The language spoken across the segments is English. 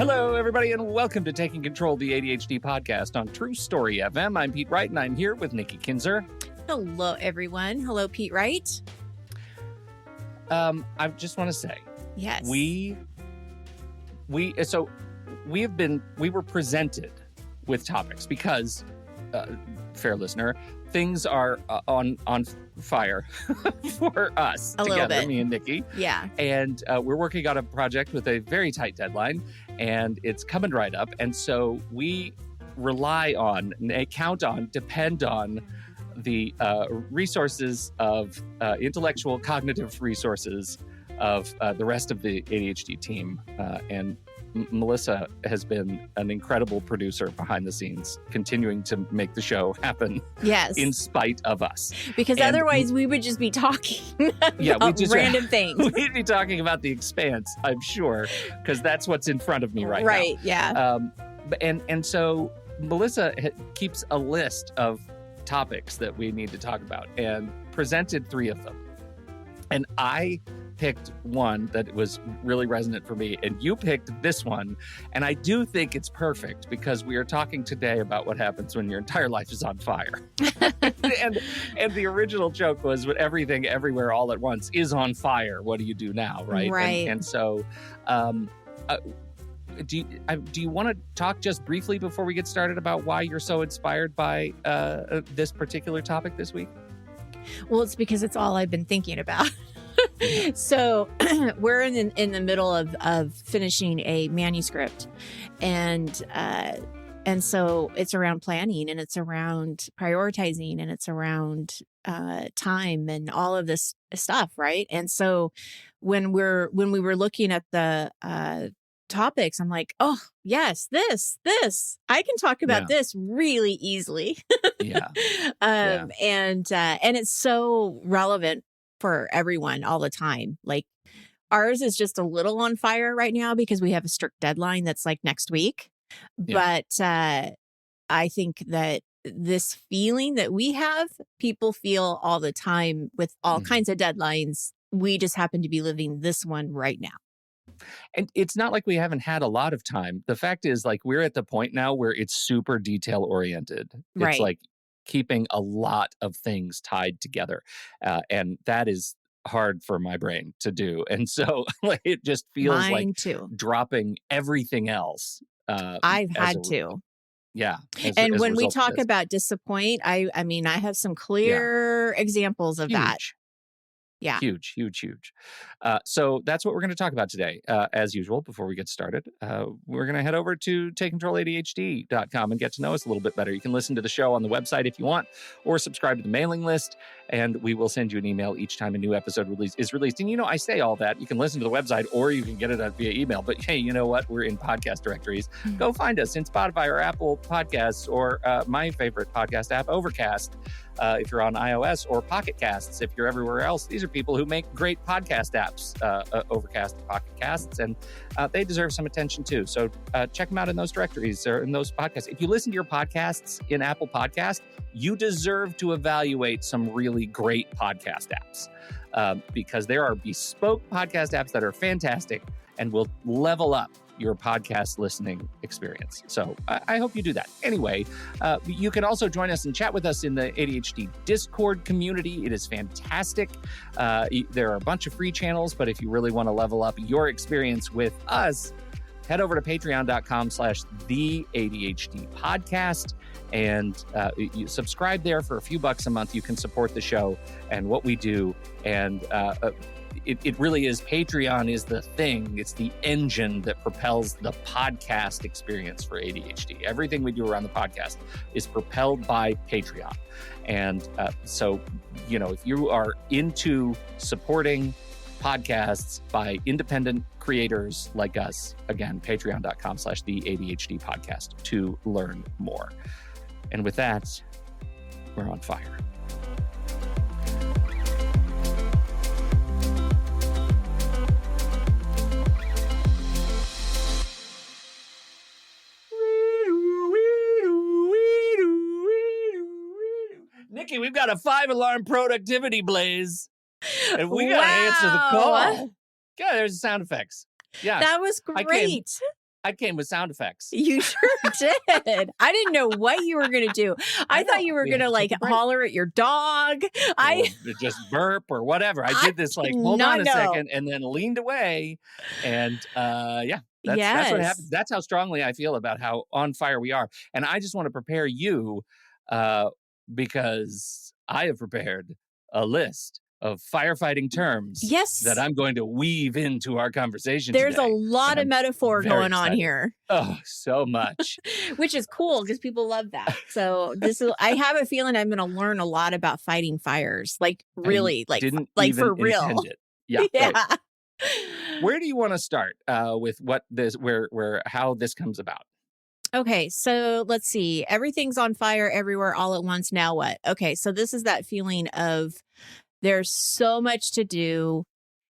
Hello, everybody, and welcome to Taking Control, the ADHD podcast on True Story FM. I'm Pete Wright, and I'm here with Nikki Kinzer. Hello, everyone. Hello, Pete Wright. I just want to say, yes, we were presented with topics because, fair listener, things are on fire for us a together, little bit. me and Nikki. Yeah. And we're working on a project with a very tight deadline, and it's coming right up. And so we rely on, count on, depend on the resources of intellectual, cognitive resources of the rest of the ADHD team. And Melissa has been an incredible producer behind the scenes, continuing to make the show happen. Yes. In spite of us. Because otherwise we would just be talking about random things. We'd be talking about The Expanse, I'm sure, because that's what's in front of me right now. Right, yeah. And so Melissa keeps a list of topics that we need to talk about and presented 3 of them. And I picked one that was really resonant for me, and you picked this one. And I do think it's perfect because we are talking today about what happens when your entire life is on fire. and the original joke was when everything everywhere all at once is on fire, what do you do now, right? Right. And so do you want to talk just briefly before we get started about why you're so inspired by this particular topic this week? Well, it's because it's all I've been thinking about. So we're in the middle of finishing a manuscript, and so it's around planning, and it's around prioritizing, and it's around time and all of this stuff, right? And so when we were looking at the topics, I'm like, oh yes, this I can talk about this really easily. And it's so relevant for everyone all the time. Like ours is just a little on fire right now because we have a strict deadline that's like next week. But I think that this feeling that we have, people feel all the time with all kinds of deadlines. We just happen to be living this one right now. And it's not like we haven't had a lot of time. The fact is, like, we're at the point now where it's super detail oriented. Right. It's like keeping a lot of things tied together. And that is hard for my brain to do. And so it just feels Mine like too. Dropping everything else. I've had to. Yeah. And when we talk about disappoint, I mean, I have some clear examples of that. Yeah. Huge. So that's what we're going to talk about today. As usual, before we get started, we're going to head over to takecontroladhd.com and get to know us a little bit better. You can listen to the show on the website if you want, or subscribe to the mailing list, and we will send you an email each time a new episode is released. And, I say all that. You can listen to the website, or you can get it via email. But, hey, you know what? We're in podcast directories. Go find us in Spotify or Apple Podcasts, or my favorite podcast app, Overcast, if you're on iOS, or Pocket Casts if you're everywhere else. These are people who make great podcast apps, Overcast and Pocket Casts, and they deserve some attention too. So check them out in those directories or in those podcasts. If you listen to your podcasts in Apple Podcast, you deserve to evaluate some really great podcast apps because there are bespoke podcast apps that are fantastic and will level up your podcast listening experience. So I hope you do that. Anyway, you can also join us and chat with us in the ADHD Discord community. It is fantastic. There are a bunch of free channels, but if you really want to level up your experience with us, head over to patreon.com/the ADHD podcast and you subscribe there for a few bucks a month. You can support the show and what we do. And it really is. Patreon is the thing. It's the engine that propels the podcast experience for ADHD. Everything we do around the podcast is propelled by Patreon. And so, if you are into supporting podcasts by independent creators like us, again, patreon.com/the ADHD podcast to learn more. And with that, we're on fire. Nikki, we've got a 5-alarm productivity blaze. And we got to answer the call. Yeah, there's the sound effects. Yeah. That was great. I came with sound effects. You sure did. I didn't know what you were going to do. I thought you were We going had to to take like a break. holler at your dog. Or just burp or whatever. I I did this like, did hold not on a know. second, and then leaned away. And yeah, that's what happened. Yes. That's how strongly I feel about how on fire we are. And I just want to prepare you uh, because I have prepared a list of firefighting terms Yes. that I'm going to weave into our conversation There's today. a lot And of I'm metaphor very going on excited. here, Oh, so much. which is cool because people love that. So I have a feeling I'm going to learn a lot about fighting fires, like really, I didn't like even for real. intend it. Yeah, Yeah. right. Where do you want to start with what this, where, how this comes about? Okay, so let's see. Everything's on fire everywhere all at once. Now what? Okay, so this is that feeling of there's so much to do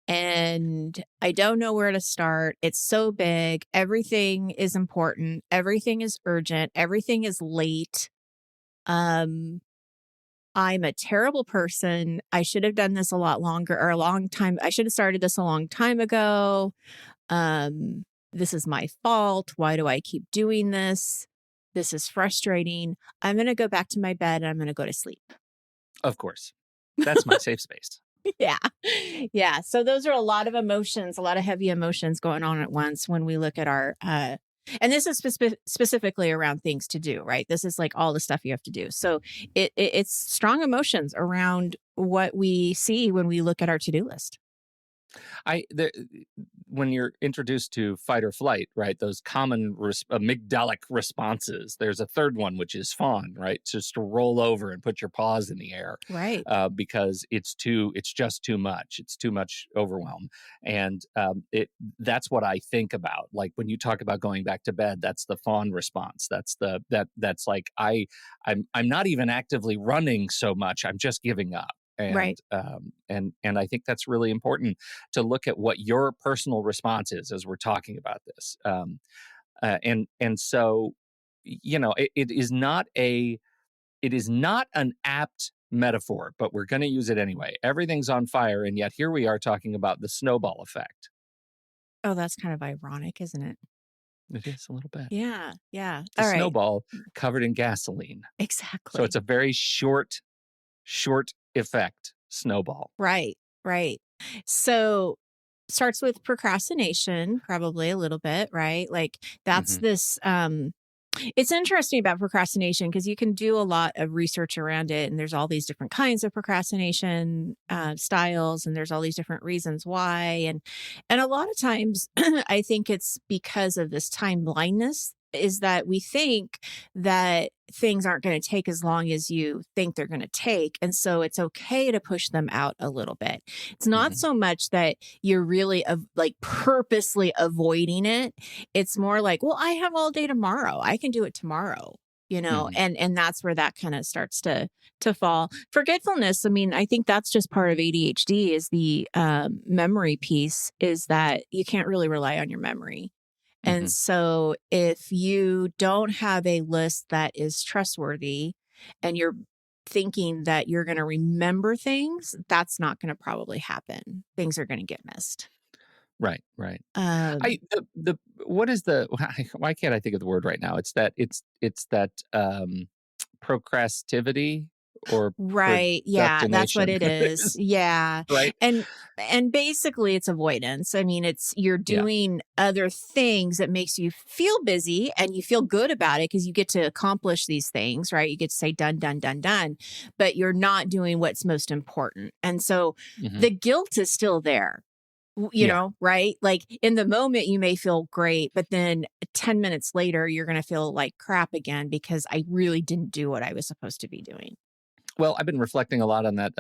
and I don't know where to start. It's so big. Everything is important. Everything is urgent. Everything is late. Um, I'm a terrible person. I should have done this a lot longer or a long time. I should have started this a long time ago. Um, this is my fault. Why do I keep doing this? This is frustrating. I'm going to go back to my bed and I'm going to go to sleep. Of course. That's my safe space. Yeah. Yeah. So those are a lot of emotions, a lot of heavy emotions going on at once when we look at our, and this is specifically around things to do, right? This is like all the stuff you have to do. So it's strong emotions around what we see when we look at our to-do list. When you're introduced to fight or flight, right? Those common amygdalic responses. There's a third one, which is fawn, right? Just to roll over and put your paws in the air, Right. because it's just too much. It's too much overwhelm, and that's what I think about. Like when you talk about going back to bed, that's the fawn response. That's like I'm not even actively running so much. I'm just giving up. And, right. And I think that's really important to look at what your personal response is as we're talking about this. And so, it is not an apt metaphor, but we're going to use it anyway. Everything's on fire, and yet here we are talking about the snowball effect. Oh, that's kind of ironic, isn't it? It is a little bit. Yeah. Yeah. It's a All right. snowball covered in gasoline. Exactly. So it's a very short effect snowball. Right. Right. So starts with procrastination, probably a little bit, right? Like that's this it's interesting about procrastination because you can do a lot of research around it and there's all these different kinds of procrastination styles and there's all these different reasons why and a lot of times I think it's because of this time blindness is that we think that things aren't going to take as long as you think they're going to take. And so it's okay to push them out a little bit. It's not so much that you're really like purposely avoiding it. It's more like, well, I have all day tomorrow. I can do it tomorrow, and that's where that kind of starts to fall. Forgetfulness. I mean, I think that's just part of ADHD is the memory piece is that you can't really rely on your memory. And so if you don't have a list that is trustworthy and you're thinking that you're going to remember things, that's not going to probably happen. Things are going to get missed. Right. What is why can't I think of the word right now? It's that procrastivity or right. Yeah, that's what it is. Yeah. Right. And basically it's avoidance. I mean, you're doing other things that makes you feel busy and you feel good about it because you get to accomplish these things, right? You get to say done, done, done, done, but you're not doing what's most important. And so the guilt is still there. Right? Like in the moment, you may feel great, but then 10 minutes later, you're going to feel like crap again because I really didn't do what I was supposed to be doing. Well, I've been reflecting a lot on that,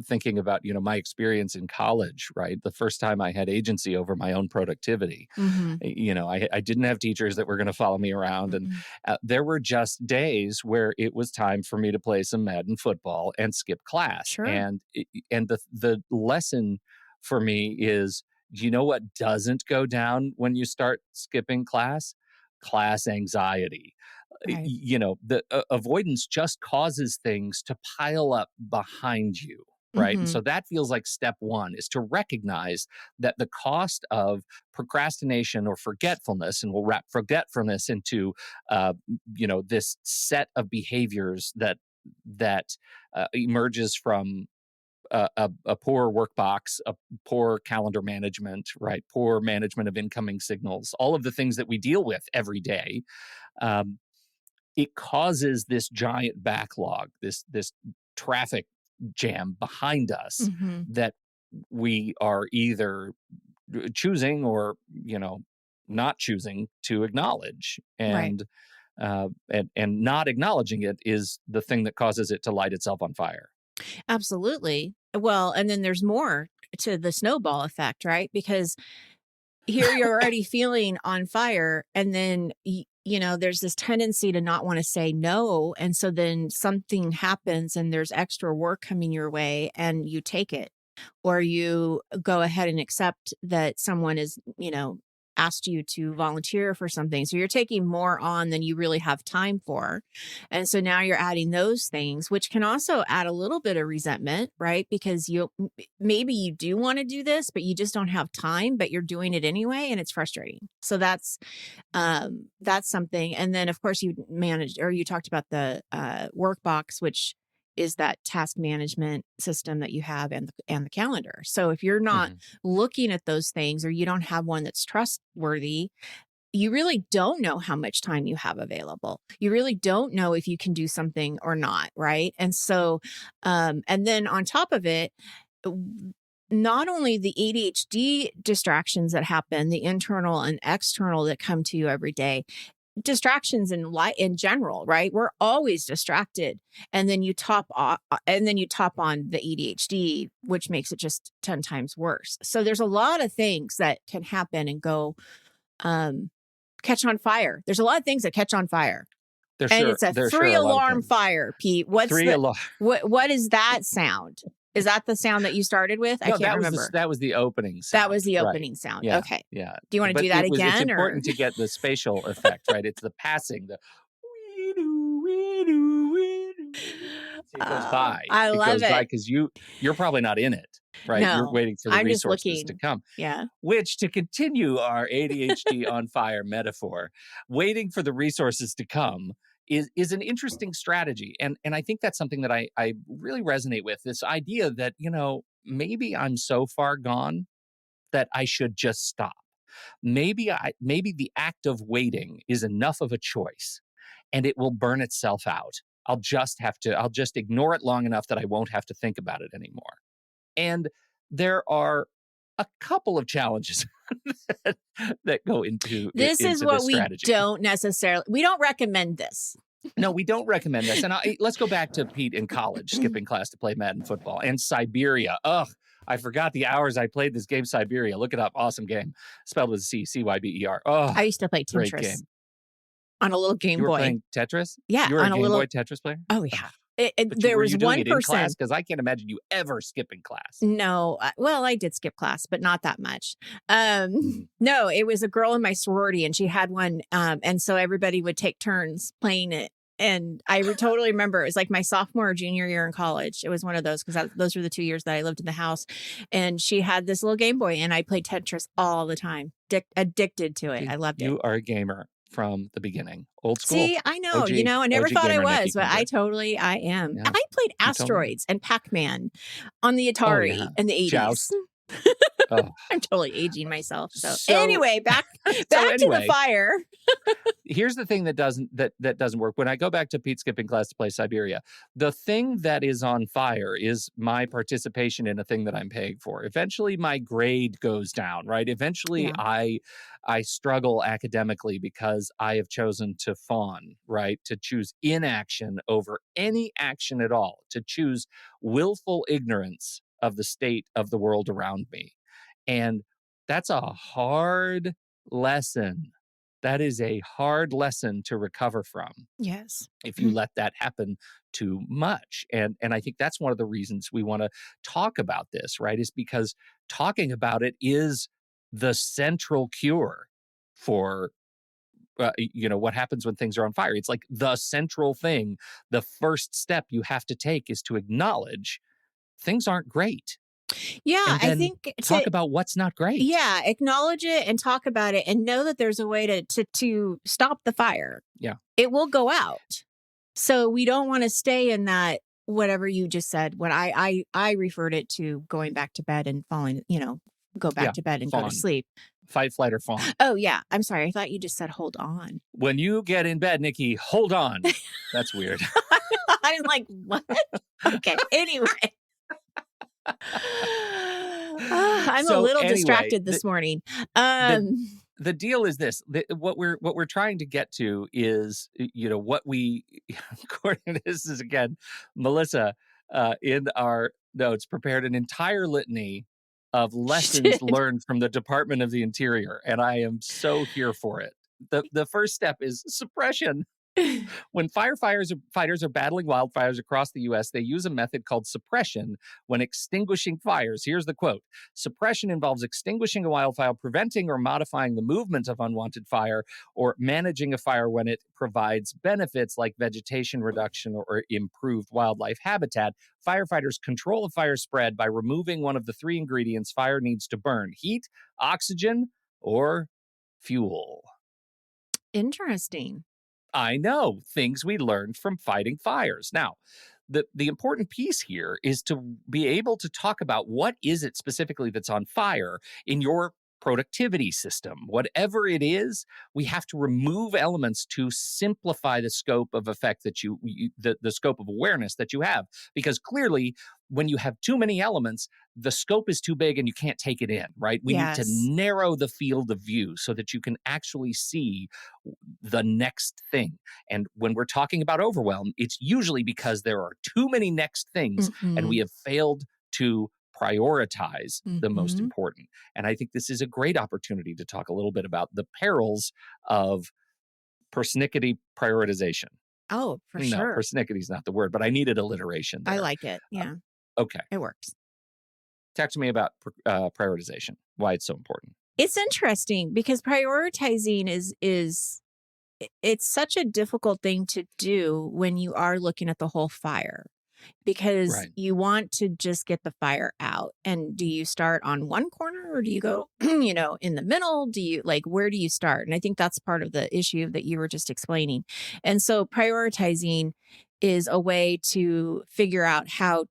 thinking about, my experience in college, right? The first time I had agency over my own productivity, I didn't have teachers that were going to follow me around. And there were just days where it was time for me to play some Madden football and skip class. Sure. And the lesson for me is, you know what doesn't go down when you start skipping class? Class anxiety. Right. The avoidance just causes things to pile up behind you. right? And Mm-hmm. so that feels like step one, is to recognize that the cost of procrastination or forgetfulness, and we'll wrap forgetfulness into, this set of behaviors that emerges from a poor work box, a poor calendar management, right? Poor management of incoming signals, all of the things that we deal with every day. Um, it causes this giant backlog, this traffic jam behind us Mm-hmm. that we are either choosing or not choosing to acknowledge. Right. And not acknowledging it is the thing that causes it to light itself on fire. Absolutely. Well, and then there's more to the snowball effect, right? Because here you're already feeling on fire, and then there's this tendency to not want to say no, and so then something happens and there's extra work coming your way and you take it, or you go ahead and accept that someone is asked you to volunteer for something, so you're taking more on than you really have time for. And so now you're adding those things, which can also add a little bit of resentment, right? Because maybe you do want to do this, but you just don't have time, but you're doing it anyway, and it's frustrating. So that's something. And then of course you talked about the work box, which is that task management system that you have, and the calendar. So if you're not looking at those things, or you don't have one that's trustworthy, you really don't know how much time you have available. You really don't know if you can do something or not, right? And so and then on top of it, not only the ADHD distractions that happen, the internal and external that come to you every day, distractions in general, right? We're always distracted. And then you top on the ADHD, which makes it just 10 times worse. So there's a lot of things that can happen and go catch on fire. There's a lot of things that catch on fire. It's a three-alarm fire, Pete. What is that sound? Is that the sound that you started with? I can't remember. That was the opening sound. That was the opening sound. Yeah, okay. Yeah. Do you want to do that again? It's important to get the spatial effect, right? It's the passing, the it goes by. I love it. It goes by because you're probably not in it, right? No, you're waiting for the I'm resources to come. Yeah. Which, to continue our ADHD on fire metaphor, waiting for the resources to come is an interesting strategy. And I think that's something that I really resonate with, this idea that, maybe I'm so far gone that I should just stop. Maybe the act of waiting is enough of a choice, and it will burn itself out. I'll just ignore it long enough that I won't have to think about it anymore. And there are a couple of challenges that go into this. Is what we strategy. We don't recommend this. No, we don't recommend this. And let's go back to Pete in college, skipping class to play Madden football, and Siberia. Ugh, I forgot the hours I played this game, Siberia. Look it up. Awesome game. Spelled with a C, Cyber. Oh, I used to play Tetris on a little Game Boy. You were playing Tetris? Yeah. You were a Game Boy Tetris player? Oh, yeah. There was one person, because I can't imagine you ever skipping class. No, well, I did skip class, but not that much. No, it was a girl in my sorority, and she had one, and so everybody would take turns playing it. And I totally remember it was like my sophomore or junior year in college. It was one of those, because those were the 2 years that I lived in the house. And she had this little Game Boy, and I played Tetris all the time. Addicted to it. I loved it. You are a gamer from the beginning. Old school. See, I know, I never thought I was, but I am. Yeah. I played Asteroids and Pac-Man on the Atari in the 80s. Joust. I'm totally aging myself. So anyway, back to the fire. Here's the thing that doesn't work. When I go back to Pete skipping class to play Siberia, the thing that is on fire is my participation in a thing that I'm paying for. Eventually my grade goes down, right? Eventually I struggle academically because I have chosen to fawn, right? To choose inaction over any action at all, to choose willful ignorance of the state of the world around me. And that's a hard lesson. That is a hard lesson to recover from. Yes. If you let that happen too much. And I think that's one of the reasons we want to talk about this, right? Is because talking about it is the central cure for what happens when things are on fire. It's like the central thing. The first step you have to take is to acknowledge things aren't great. Yeah, And I then think talk about what's not great. yeah, acknowledge it and talk about it and know that there's a way to stop the fire. Yeah. It will go out. So we don't want to stay in that whatever you just said. When I referred it to going back to bed and falling, go back to bed and go to fawn. sleep. Fight, flight, or fawn. Oh yeah. I'm sorry. I thought you just said hold on. When you get in bed, Nikki, hold on. That's weird. I'm like, what? Okay. Anyway. I'm a little distracted this morning. The deal is this: what we're trying to get to is, what we. This is again, Melissa, in our notes prepared an entire litany of lessons learned from the Department of the Interior, and I am so here for it. The first step is suppression. When firefighters are battling wildfires across the U.S., they use a method called suppression when extinguishing fires. Here's the quote. Suppression involves extinguishing a wildfire, preventing or modifying the movement of unwanted fire, or managing a fire when it provides benefits like vegetation reduction or improved wildlife habitat. Firefighters control a fire spread by removing one of the three ingredients fire needs to burn: heat, oxygen, or fuel. Interesting. I know, things we learned from fighting fires. Now, the important piece here is to be able to talk about what is it specifically that's on fire in your productivity system. Whatever it is, we have to remove elements to simplify the scope of effect that the scope of awareness that you have. Because clearly, when you have too many elements, the scope is too big and you can't take it in, right? We need to narrow the field of view so that you can actually see the next thing. And when we're talking about overwhelm, it's usually because there are too many next things and we have failed to prioritize the most important. And I think this is a great opportunity to talk a little bit about the perils of persnickety prioritization. Oh, for No, sure. persnickety is not the word, but I needed alliteration there. I like it. Yeah. Okay. It works. Talk to me about prioritization, why it's so important. It's interesting because prioritizing it's such a difficult thing to do when you are looking at the whole fire, because you want to just get the fire out. And do you start on one corner or do you go, in the middle? Do you where do you start? And I think that's part of the issue that you were just explaining. And so prioritizing is a way to figure out how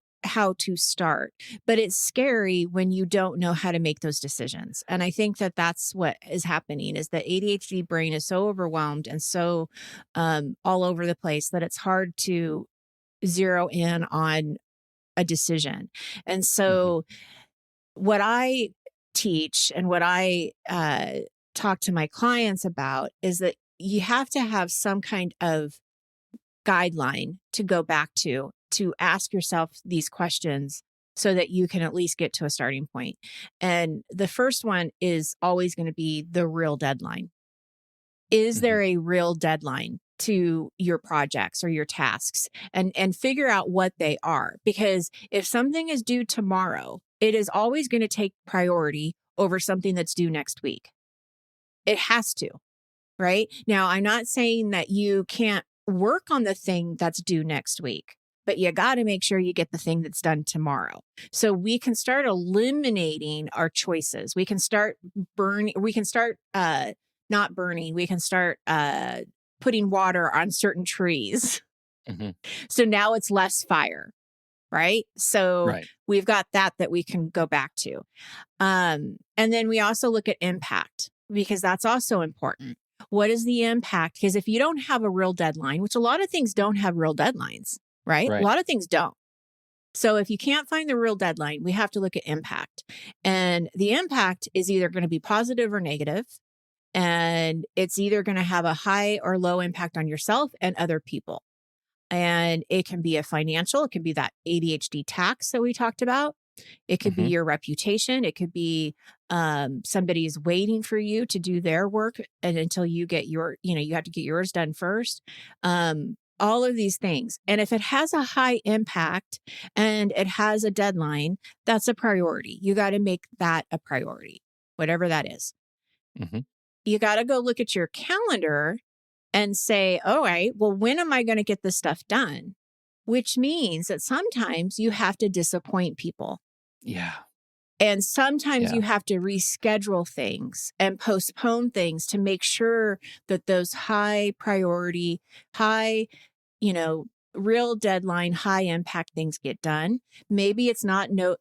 to start, but it's scary when you don't know how to make those decisions. And I think that that's what is happening, is the ADHD brain is so overwhelmed and so all over the place that it's hard to zero in on a decision. And so what I teach and what I talk to my clients about is that you have to have some kind of guideline to go back to ask yourself these questions so that you can at least get to a starting point. And the first one is always going to be the real deadline. Is there a real deadline to your projects or your tasks? And figure out what they are. Because if something is due tomorrow, it is always going to take priority over something that's due next week. It has to, right? Now, I'm not saying that you can't work on the thing that's due next week, but you got to make sure you get the thing that's done tomorrow. So we can start eliminating our choices. We can start not burning. We can start putting water on certain trees. So now it's less fire, right? So we've got that we can go back to. And then we also look at impact, because that's also important. What is the impact? Because if you don't have a real deadline, which a lot of things don't have real deadlines, right? A lot of things don't. So if you can't find the real deadline, we have to look at impact. And the impact is either going to be positive or negative. And it's either going to have a high or low impact on yourself and other people. And it can be a financial, it can be that ADHD tax that we talked about. It could be your reputation. It could be somebody is waiting for you to do their work, and until you get you have to get yours done first. All of these things. And if it has a high impact and it has a deadline, that's a priority. You got to make that a priority, whatever that is. You got to go look at your calendar and say, all right, well, when am I going to get this stuff done? which means that sometimes you have to disappoint people. Yeah. And sometimes Yeah. you have to reschedule things and postpone things to make sure that those high priority, high, real deadline, high impact things get done. Maybe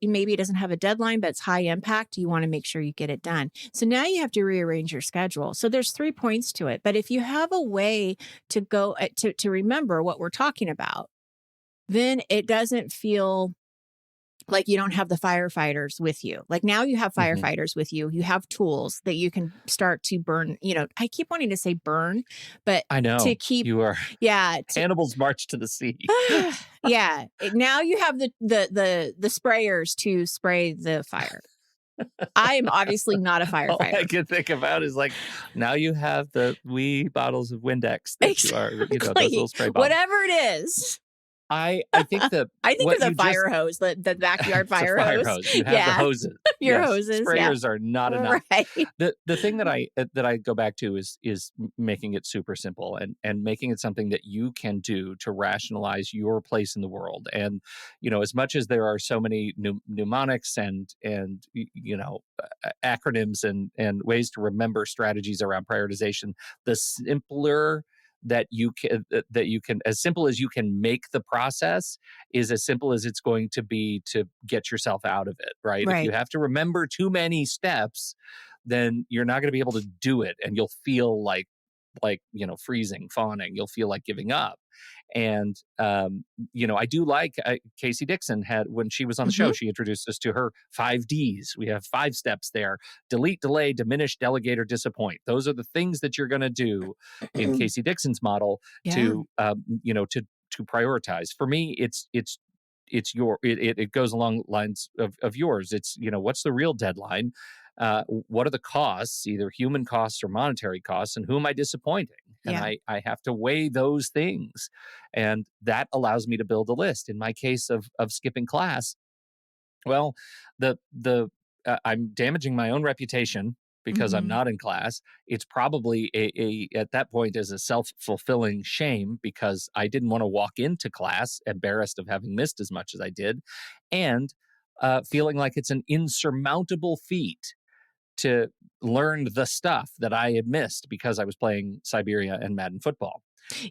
maybe it doesn't have a deadline, but it's high impact. You want to make sure you get it done. So now you have to rearrange your schedule. So there's 3 points to it. But if you have a way to go to remember what we're talking about, then it doesn't feel like you don't have the firefighters with you. Like now you have firefighters with you. You have tools that you can start to burn. I keep wanting to say burn, but I know to keep, you are yeah, Hannibal's march to the sea. yeah. Now you have the sprayers to spray the fire. I am obviously not a All I firefighter. can think about is like, now you have the wee bottles of Windex that you are, those Exactly. little spray bottles. Whatever it is. I think that I think of the fire hose, the backyard fire hose. You have the hoses. Your Yes, hoses. Sprayers are not enough. Right. The thing that I go back to is making it super simple and making it something that you can do to rationalize your place in the world. And as much as there are so many mnemonics and acronyms and ways to remember strategies around prioritization, the simpler that you can, as simple as you can make the process, is as simple as it's going to be to get yourself out of it, right? If you have to remember too many steps, then you're not going to be able to do it, and you'll feel like freezing, fawning. You'll feel like giving up. And I do like Casey Dixon had, when she was on the show, she introduced us to her 5 Ds. We have 5 steps there: delete, delay, diminish, delegate, or disappoint. Those are the things that you're going to do in Casey Dixon's model to prioritize. For me, it goes along lines of yours. It's, what's the real deadline? What are the costs, either human costs or monetary costs, and who am I disappointing? And I have to weigh those things. And that allows me to build a list. In my case of skipping class, well, I'm damaging my own reputation because I'm not in class. It's probably at that point is a self-fulfilling shame, because I didn't want to walk into class embarrassed of having missed as much as I did, and feeling like it's an insurmountable feat to learn the stuff that I had missed because I was playing Siberia and Madden football.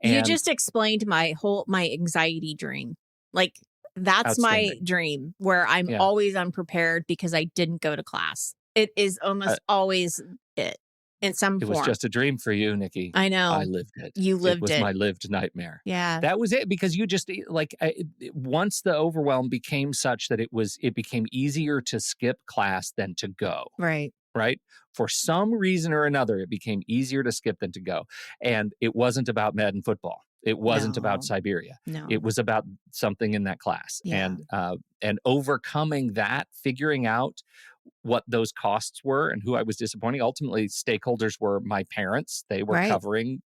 And you just explained my anxiety dream. Like, that's my dream, where I'm always unprepared because I didn't go to class. It is almost always it in some form. It was just a dream for you, Nikki. I know. I lived it. You lived it. It was my lived nightmare. Yeah. That was it, because you just once the overwhelm became such that it became easier to skip class than to go. Right? For some reason or another, it became easier to skip than to go. And it wasn't about Madden football. It wasn't about Siberia. No. It was about something in that class. Yeah. And overcoming that, figuring out what those costs were and who I was disappointing. Ultimately, stakeholders were my parents. They were covering,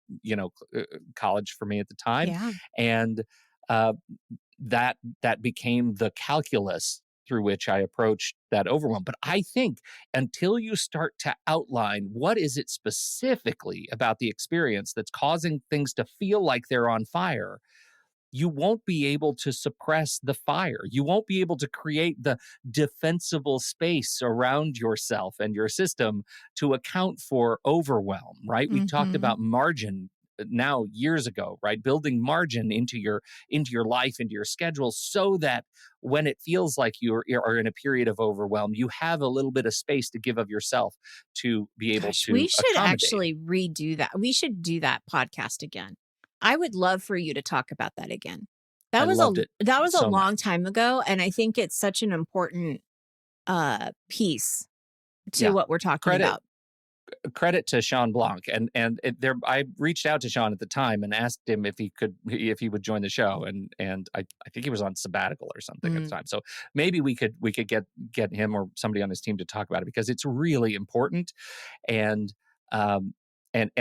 college for me at the time. Yeah. And that became the calculus through which I approached that overwhelm. But I think until you start to outline what is it specifically about the experience that's causing things to feel like they're on fire, you won't be able to suppress the fire. You won't be able to create the defensible space around yourself and your system to account for overwhelm, right? We talked about margin now years ago, right? Building margin into your life, into your schedule, so that when it feels like you are in a period of overwhelm, you have a little bit of space to give of yourself to be able to we should accommodate. Actually redo that. We should do that podcast again. I would love for you to talk about that again. That was a long time ago, and I think it's such an important piece to what we're talking about. Credit to Sean Blanc, and I reached out to Sean at the time and asked him if he would join the show, and I think he was on sabbatical or something at the time. So maybe we could get him or somebody on his team to talk about it, because it's really important, and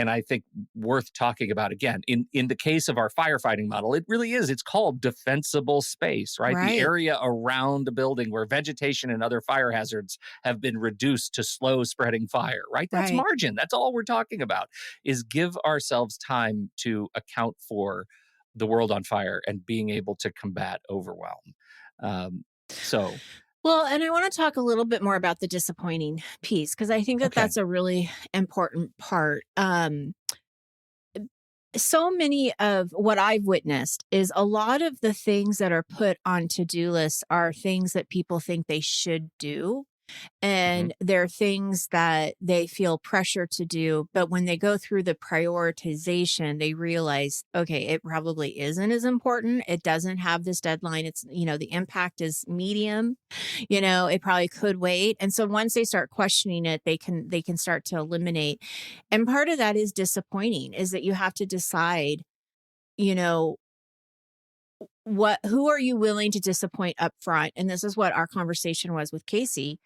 I think worth talking about again. In the case of our firefighting model, it really is. It's called defensible space, right? The area around a building where vegetation and other fire hazards have been reduced to slow spreading fire, right? That's margin. That's all we're talking about, is give ourselves time to account for the world on fire and being able to combat overwhelm. So Well, and I want to talk a little bit more about the disappointing piece, because I think that Okay. that's a really important part. So many of what I've witnessed is a lot of the things that are put on to-do lists are things that people think they should do. And they're things that they feel pressure to do. But when they go through the prioritization, they realize, okay, it probably isn't as important. It doesn't have this deadline. It's, the impact is medium, it probably could wait. And so once they start questioning it, they can start to eliminate. And part of that is disappointing, is that you have to decide, who are you willing to disappoint up front? And this is what our conversation was with Casey,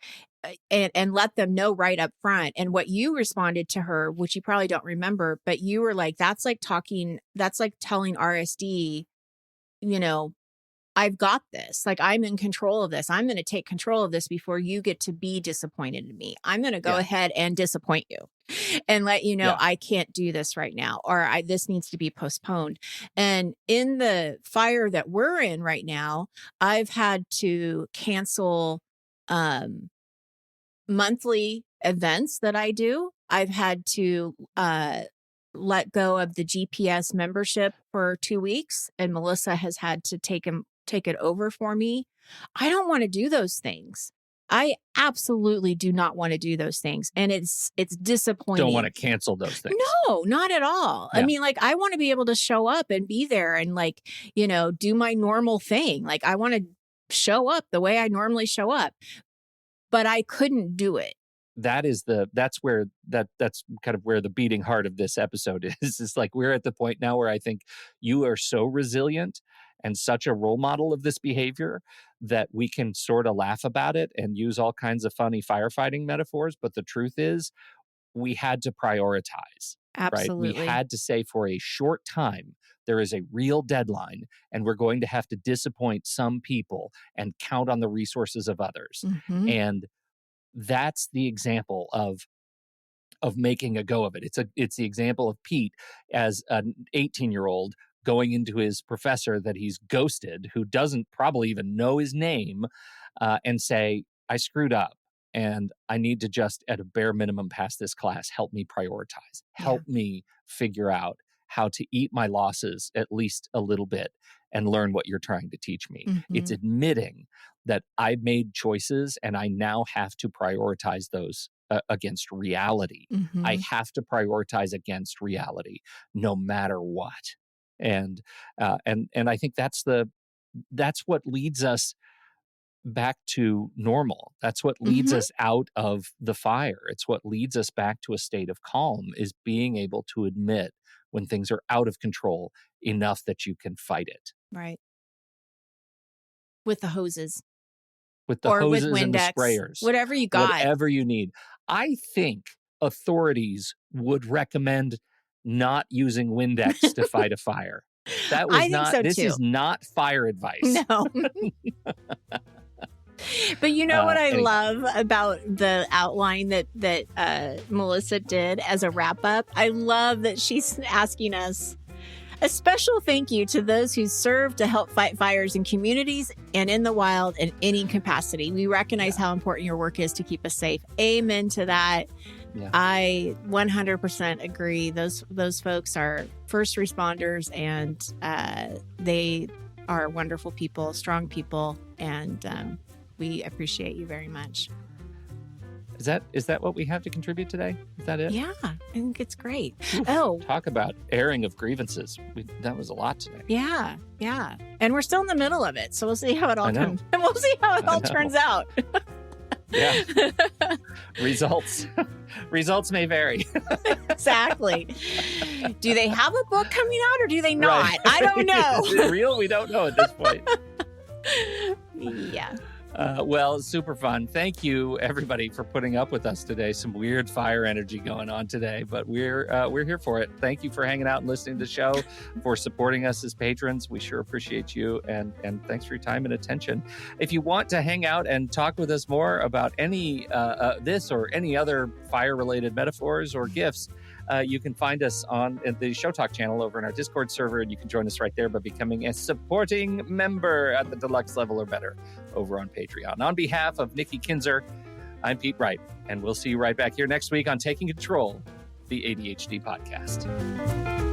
and let them know right up front. And what you responded to her, which you probably don't remember, but you were like, that's like telling RSD, I've got this. Like, I'm in control of this. I'm going to take control of this before you get to be disappointed in me. I'm going to go ahead and disappoint you and let you know I can't do this right now, or this needs to be postponed. And in the fire that we're in right now, I've had to cancel monthly events that I do. I've had to let go of the GPS membership for 2 weeks, and Melissa has had to take it over for me. I don't want to do those things. I absolutely do not want to do those things. And it's disappointing. Don't want to cancel those things. No, not at all. Yeah. I mean, like, I want to be able to show up and be there and do my normal thing. Like, I want to show up the way I normally show up, but I couldn't do it. That's kind of where the beating heart of this episode is. It's like, we're at the point now where I think you are so resilient and such a role model of this behavior that we can sort of laugh about it and use all kinds of funny firefighting metaphors. But the truth is, we had to prioritize. Absolutely. Right? We had to say, for a short time, there is a real deadline, and we're going to have to disappoint some people and count on the resources of others. And that's the example of making a go of it. It's the example of Pete as an 18-year-old going into his professor that he's ghosted, who doesn't probably even know his name, and say, I screwed up and I need to just, at a bare minimum, pass this class. Help me prioritize. Help me figure out how to eat my losses at least a little bit and learn what you're trying to teach me. It's admitting that I've made choices and I now have to prioritize those against reality. I have to prioritize against reality no matter what. And I think that's what leads us back to normal. That's what leads us out of the fire. It's what leads us back to a state of calm, is being able to admit when things are out of control enough that you can fight it. Right. With the hoses. With the hoses and the sprayers. Whatever you got. Whatever you need. I think authorities would recommend not using Windex to fight a fire. This is not fire advice. No. But what I love about the outline that Melissa did as a wrap up? I love that she's asking us, a special thank you to those who serve to help fight fires in communities and in the wild in any capacity. We recognize how important your work is to keep us safe. Amen to that. Yeah. I 100% agree. Those folks are first responders, and they are wonderful people, strong people, and we appreciate you very much. Is that what we have to contribute today? Is that it? Yeah, I think it's great. Oof, talk about airing of grievances. That was a lot today. Yeah. And we're still in the middle of it, so we'll see how it all comes. And we'll see how it all turns out. Yeah. Results may vary. Exactly. Do they have a book coming out or do they not? Right. I don't know. Is it real? We don't know at this point. Yeah. Well, super fun. Thank you, everybody, for putting up with us today. Some weird fire energy going on today, but we're here for it. Thank you for hanging out and listening to the show, for supporting us as patrons. We sure appreciate you, and thanks for your time and attention. If you want to hang out and talk with us more about any this or any other fire-related metaphors or gifts, you can find us on the Show Talk channel over in our Discord server, and you can join us right there by becoming a supporting member at the deluxe level or better over on Patreon. On behalf of Nikki Kinzer, I'm Pete Wright, and we'll see you right back here next week on Taking Control, the ADHD podcast.